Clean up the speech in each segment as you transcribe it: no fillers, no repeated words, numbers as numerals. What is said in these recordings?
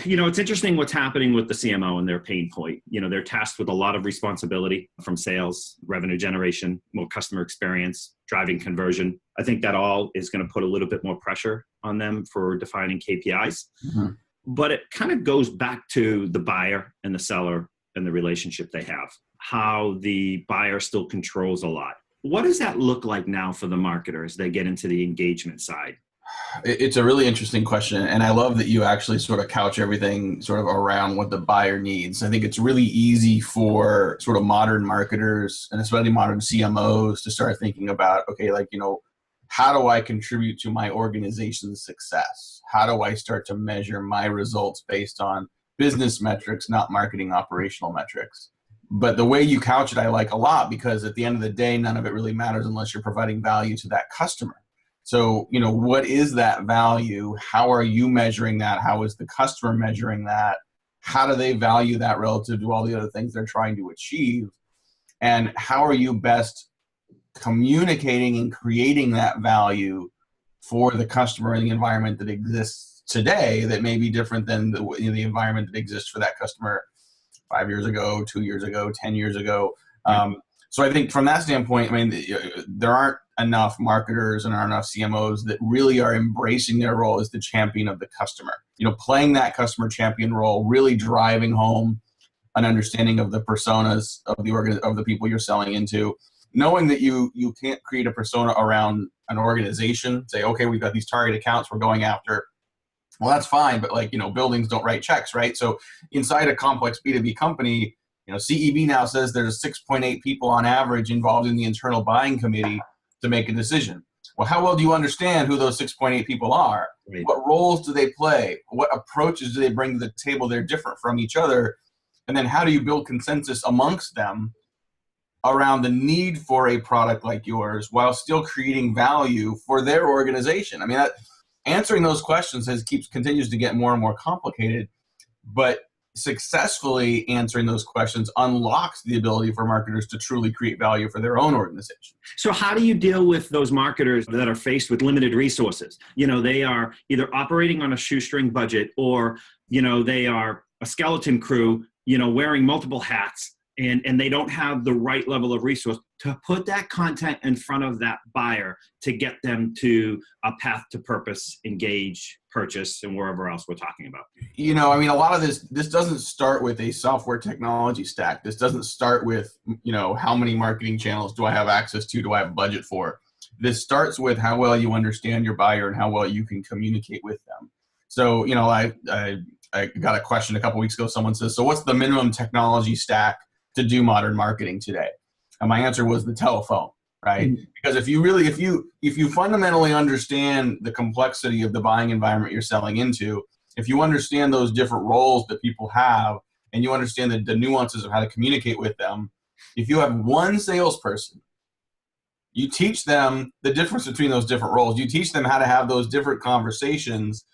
It's interesting what's happening with the CMO and their pain point. They're tasked with a lot of responsibility from sales, revenue generation, more customer experience, driving conversion. I think that all is going to put a little bit more pressure on them for defining KPIs. Mm-hmm. But it kind of goes back to the buyer and the seller and the relationship they have, how the buyer still controls a lot. What does that look like now for the marketer as they get into the engagement side? It's a really interesting question. And I love that you actually sort of couch everything sort of around what the buyer needs. I think it's really easy for sort of modern marketers and especially modern CMOs to start thinking about, okay, how do I contribute to my organization's success? How do I start to measure my results based on business metrics, not marketing operational metrics? But the way you couch it, I like a lot, because at the end of the day, none of it really matters unless you're providing value to that customer. So, what is that value? How are you measuring that? How is the customer measuring that? How do they value that relative to all the other things they're trying to achieve? And how are you best communicating and creating that value for the customer in the environment that exists today that may be different than the environment that exists for that customer 5 years ago, 2 years ago, 10 years ago? So I think from that standpoint, there aren't enough marketers and aren't enough CMOs that really are embracing their role as the champion of the customer. Playing that customer champion role, really driving home an understanding of the personas of the people you're selling into, knowing that you can't create a persona around an organization. Say, okay, we've got these target accounts we're going after. Well, that's fine, but buildings don't write checks, right? So inside a complex B2B company, CEB now says there's 6.8 people on average involved in the internal buying committee to make a decision. Well, how well do you understand who those 6.8 people are? Right. What roles do they play? What approaches do they bring to the table? They're different from each other. And then how do you build consensus amongst them around the need for a product like yours while still creating value for their organization? Answering those questions continues to get more and more complicated, but successfully answering those questions unlocks the ability for marketers to truly create value for their own organization. So how do you deal with those marketers that are faced with limited resources? They are either operating on a shoestring budget, or, they are a skeleton crew, wearing multiple hats, and they don't have the right level of resource to put that content in front of that buyer to get them to a path to purpose, engage, purchase, and wherever else we're talking about. A lot of this doesn't start with a software technology stack. This doesn't start with, how many marketing channels do I have access to? Do I have budget for? This starts with how well you understand your buyer and how well you can communicate with them. So, I got a question a couple weeks ago. Someone says, so what's the minimum technology stack to do modern marketing today? And my answer was the telephone, right? Mm-hmm. Because if you fundamentally understand the complexity of the buying environment you're selling into, if you understand those different roles that people have, and you understand the nuances of how to communicate with them, if you have one salesperson, you teach them the difference between those different roles. You teach them how to have those different conversations.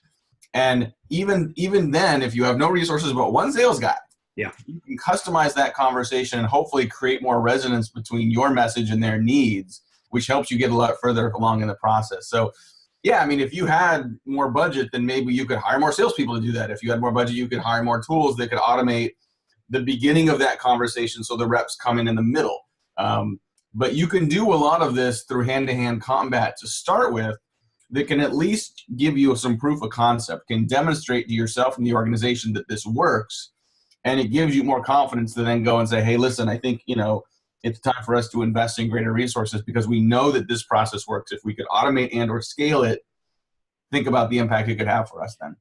And even then, if you have no resources but one sales guy, yeah, you can customize that conversation and hopefully create more resonance between your message and their needs, which helps you get a lot further along in the process. So, yeah, if you had more budget, then maybe you could hire more salespeople to do that. If you had more budget, you could hire more tools that could automate the beginning of that conversation so the reps come in the middle. But you can do a lot of this through hand-to-hand combat to start with that can at least give you some proof of concept, can demonstrate to yourself and the organization that this works. And it gives you more confidence to then go and say, hey, listen, I think, it's time for us to invest in greater resources because we know that this process works. If we could automate and or scale it, think about the impact it could have for us then.